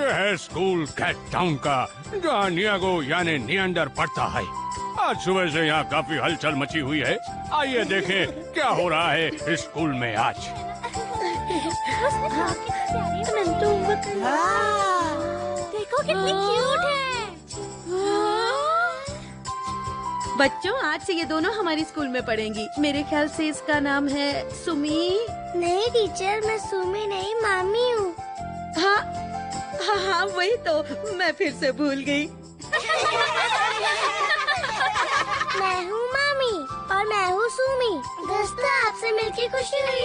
ये है school cat town का, जहाँ नियागो यानी नियंडर पढ़ता है। आज सुबह से यहाँ काफी हलचल मची हुई है। आइए देखें क्या हो रहा है इस स्कूल में आज। देखो कितनी क्यूट है। बच्चों, आज से ये दोनों हमारी स्कूल में पढ़ेंगी। मेरे ख्याल से इसका नाम है सुमी। नहीं टीचर, मैं सुमी नहीं मामी हूँ। हाँ हाँ हाँ, वही तो मैं फिर से भूल गई। मैं हूँ मामी और मैं हूँ सुमी। दोस्तों, आपसे मिलके खुशी हुई।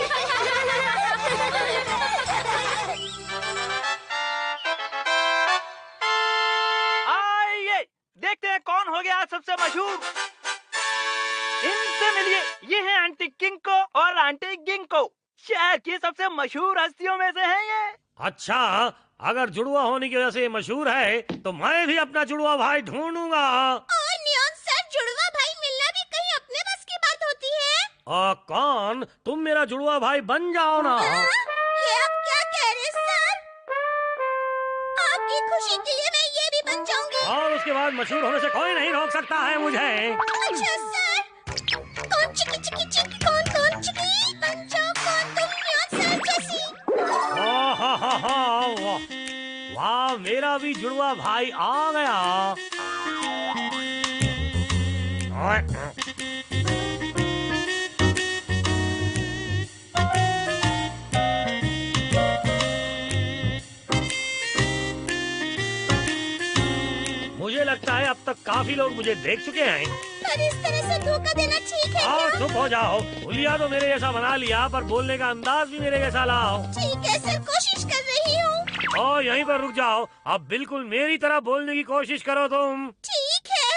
आइए देखते हैं कौन हो गया आज सबसे मशहूर। इनसे मिलिए, ये है आंटी किंको और आंटी गिंको। शहर की सबसे मशहूर हस्तियों में से हैं ये। अच्छा, अगर जुड़वा होने की वजह से ये मशहूर है तो मैं भी अपना जुड़वा भाई ढूंढूंगा। और नियॉन सर, जुड़वा भाई मिलना भी कहीं अपने बस की बात होती है? कौन? तुम मेरा जुड़वा भाई बन जाओ ना। ये आप क्या कह रहे सर? आपकी खुशी के लिए मैं ये भी बन जाऊंगी। और उसके बाद मशहूर होने से कोई नहीं रोक सकता है मुझे। अच्छा सर, कौन चिकी चिकी चिकी, कौन चिकी बन जाओ, कौन तुम नियॉन सर जैसी। वाह, वाह, मेरा भी जुड़वा भाई आ गया। मुझे लगता है अब तक काफी लोग मुझे देख चुके हैं। पर इस तरह से धोखा देना ठीक है और क्या? चुप हो जाओ। हुलिया तो मेरे जैसा बना लिया, पर बोलने का अंदाज भी मेरे जैसा लाओ। ठीक है सर, कोशिश कर रही हूँ। और यहीं पर रुक जाओ। अब बिल्कुल मेरी तरह बोलने की कोशिश करो तुम। ठीक है।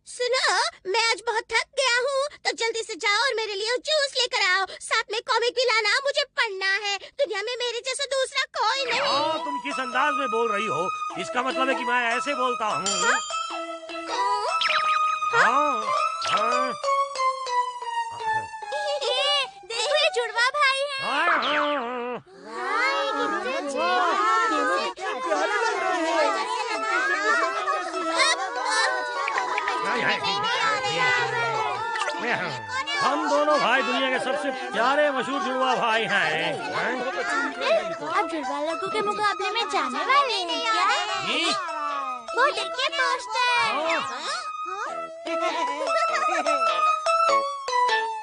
सुनो, मैं आज बहुत थक गया हूँ, तो जल्दी से जाओ और मेरे लिए जूस लेकर आओ। साथ में कॉमिक भी लाना, मुझे पढ़ना है। दुनिया में मेरे जैसा दूसरा कोई नहीं। तुम किस अंदाज में बोल रही हो? इसका मतलब है कि मैं ऐसे बोलता हूँ। देखो, ये जुड़वा भाई है। हम दोनों भाई दुनिया के सबसे प्यारे मशहूर जुड़वा भाई हैं। अब जुड़वा लोगों के मुकाबले में जाने वाले हैं क्या? वो देखिए पोस्टर।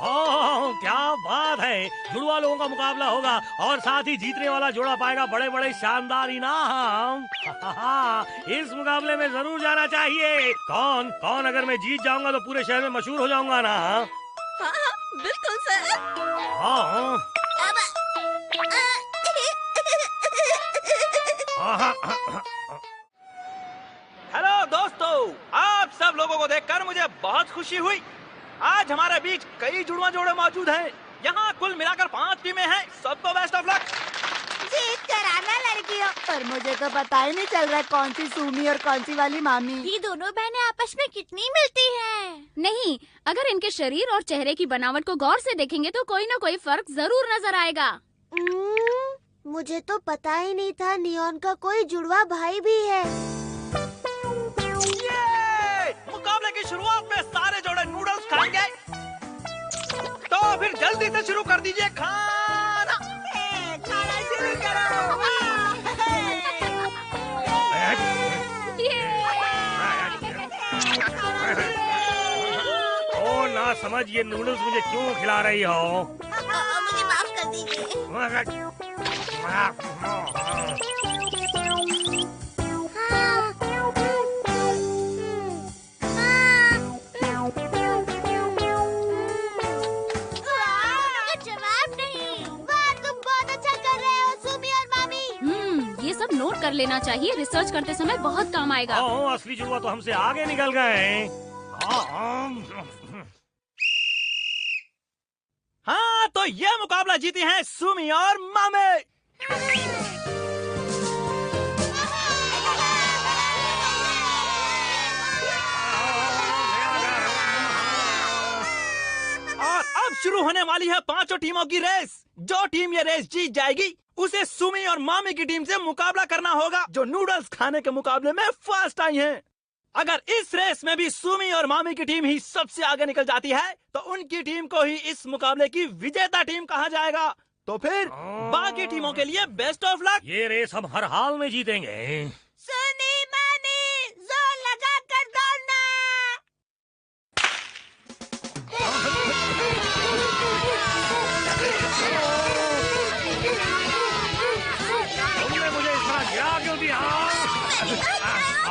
ओह, क्या बात है! जुड़वा लोगों का मुकाबला होगा और साथ ही जीतने वाला जोड़ा पाएगा बड़े बड़े शानदार इनाम। इस मुकाबले में जरूर जाना चाहिए। कौन कौन? अगर मैं जीत जाऊंगा तो पूरे शहर में मशहूर हो जाऊंगा ना। हाँ हाँ, बिल्कुल सर। हाँ। हेलो दोस्तों, आप सब लोगों को देखकर मुझे बहुत खुशी हुई। आज हमारे बीच कई जुड़वा जोड़े मौजूद हैं। यहाँ कुल मिलाकर 5 टीमें हैं। सबको बेस्ट ऑफ लक। जीत कर आना लड़कियों। पर मुझे तो पता ही नहीं चल रहा कौन सी सुमी और कौन सी वाली मामी। ये दोनों बहनें आपस में कितनी मिलती हैं। नहीं, अगर इनके शरीर और चेहरे की बनावट को गौर से देखेंगे तो कोई न कोई फर्क जरूर नजर आएगा। मुझे तो पता ही नहीं था नियॉन का कोई जुड़वा भाई भी है। मुकाबले की शुरुआत में सारे जोड़े नूडल्स खाएंगे, तो फिर जल्दी से शुरू कर दीजिए खाना। खाना शुरू करो। ओ ना समझ, ये नूडल्स मुझे क्यों खिला रही हो? मुझे माफ कर दीजिए। जवाब नहीं। वाह, तुम बहुत अच्छा कर रहे हो सुमी और मामी। ये सब नोट कर लेना चाहिए। रिसर्च करते समय बहुत काम आएगा। असली जुड़वा तो हमसे आगे निकल गए। हाँ, तो ये मुकाबला जीती हैं सुमी और मामे। और अब शुरू होने वाली है 5 टीमों की रेस। जो टीम ये रेस जीत जाएगी उसे सुमी और मामी की टीम से मुकाबला करना होगा, जो नूडल्स खाने के मुकाबले में फर्स्ट आई हैं। अगर इस रेस में भी सुमी और मामी की टीम ही सबसे आगे निकल जाती है तो उनकी टीम को ही इस मुकाबले की विजेता टीम कहा जाएगा। तो फिर बाकी टीमों के लिए बेस्ट ऑफ लक। ये रेस हम हर हाल में जीतेंगे। सुनी मानी, जोर लगा कर दौड़ना। तुमने मुझे इस तरह गिरा क्यों दिया?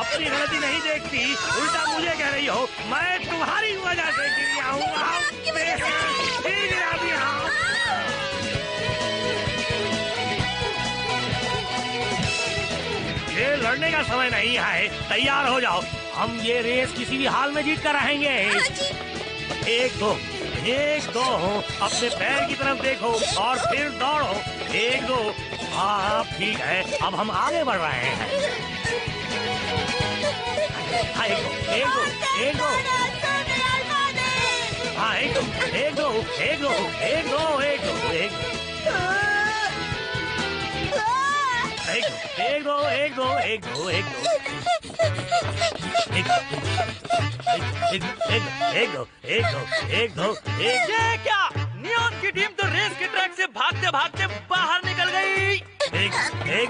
अपनी गलती नहीं देखती, उल्टा मुझे कह रही हो मैं तुम्हारी वजह से गिरा हूँ। ये लड़ने का समय नहीं है, तैयार हो जाओ। हम ये रेस किसी भी हाल में जीत कर रहेंगे। एक दो अपने पैर की तरफ देखो और फिर दौड़ो। एक दो, हाँ ठीक है, अब हम आगे बढ़ रहे हैं। हाँ, एक दो हाँ, एक दो ये क्या? नियॉन की टीम तो रेस के ट्रैक से भागते भागते बाहर निकल गई। एक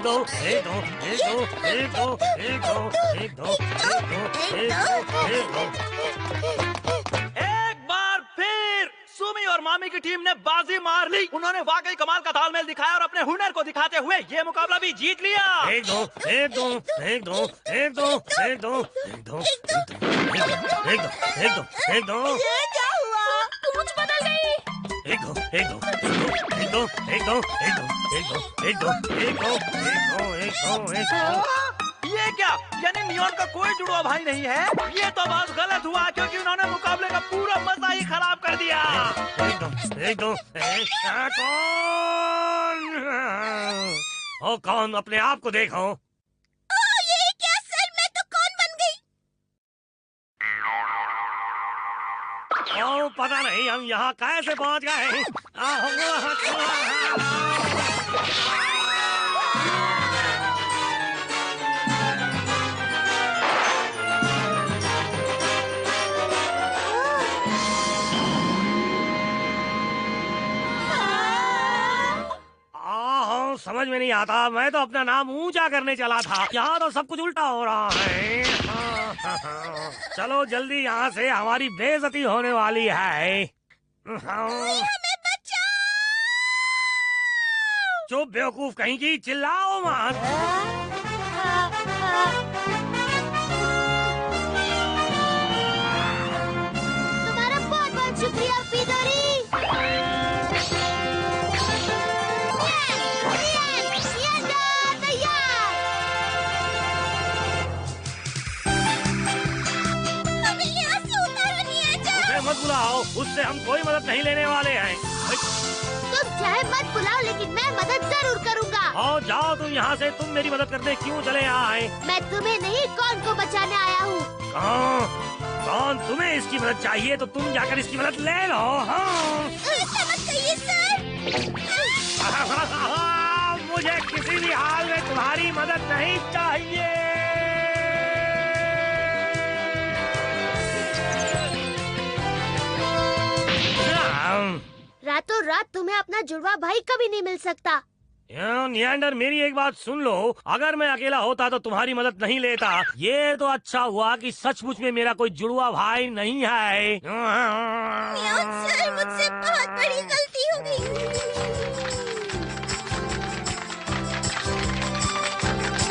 बार फिर सुमी और मामी की टीम ने बाजी मार ली। उन्होंने वाकई कमाल का तालमेल दिखाया और अपने हुनर को दिखाते हुए ये मुकाबला भी जीत लिया। ये क्या हुआ? पूंछ बदल गई। ये क्या? यानी नियॉन का कोई जुड़वा भाई नहीं है। ये तो बहुत गलत हुआ, क्योंकि उन्होंने मुकाबले का पूरा मजा ही खराब कर दिया। कौन? अपने आप को देखो। ये क्या सर, मैं तो कौन बन गई? पता नहीं हम यहाँ कैसे पहुँच गए। समझ में नहीं आता, मैं तो अपना नाम ऊंचा करने चला था, यहाँ तो सब कुछ उल्टा हो रहा है। चलो जल्दी यहाँ से, हमारी बेइज्जती होने वाली है। चुप बेवकूफ कहीं की, चिल्लाओ मत। तुम्हारा बहुत बहुत शुक्रिया पीदरी। मत बुलाओ, उससे हम कोई मदद नहीं लेने वाले हैं। तुम चाहे मत बुलाओ, लेकिन मैं मदद जरूर करूंगा। आओ जाओ तुम यहाँ से, तुम मेरी मदद करने क्यों चले आए? मैं तुम्हें नहीं, कौन को बचाने आया हूँ। कौन? तुम्हें इसकी मदद चाहिए तो तुम जाकर इसकी मदद ले लो। हाँ। मत कहिए सर। मुझे किसी भी हाल में तुम्हारी मदद नहीं चाहिए। रातों रात तुम्हें अपना जुड़वा भाई कभी नहीं मिल सकता। नियंडर, मेरी एक बात सुन लो। अगर मैं अकेला होता तो तुम्हारी मदद नहीं लेता। ये तो अच्छा हुआ कि सचमुच में मेरा कोई जुड़वा भाई नहीं है। सर, मुझसे बहुत बड़ी गलती हो गई।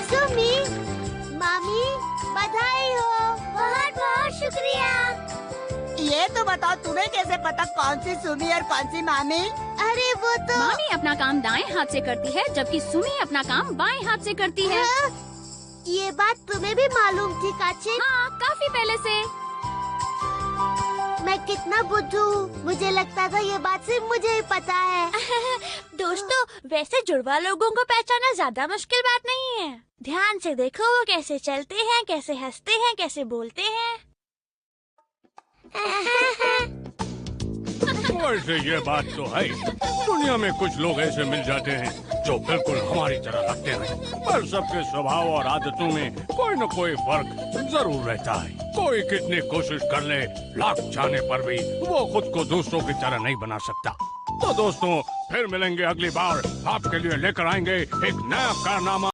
सुमी, मामी, बधाई हो। बहुत बहुत शुक्रिया। ये तो बताओ, तुम्हें कैसे पता कौन सी सुमी और कौन सी मामी? अरे वो तो मामी अपना काम दाएं हाथ से करती है, जबकि सुमी अपना काम बाएं हाथ से करती है। ये बात तुम्हें भी मालूम थी काचे? हाँ, काफी पहले से। मैं कितना बुद्धू हूँ, मुझे लगता था ये बात सिर्फ मुझे ही पता है। दोस्तों, वैसे जुड़वा लोगों को पहचानना ज्यादा मुश्किल बात नहीं है। ध्यान से देखो वो कैसे चलते हैं, कैसे हंसते हैं, कैसे बोलते हैं। वैसे ये बात तो है, दुनिया में कुछ लोग ऐसे मिल जाते हैं जो बिल्कुल हमारी तरह लगते हैं, पर सबके स्वभाव और आदतों में कोई न कोई फर्क जरूर रहता है। कोई कितनी कोशिश कर ले, लाख चाहने पर भी वो खुद को दूसरों की तरह नहीं बना सकता। तो दोस्तों, फिर मिलेंगे अगली बार। आपके लिए लेकर आएंगे एक नया कारनामा।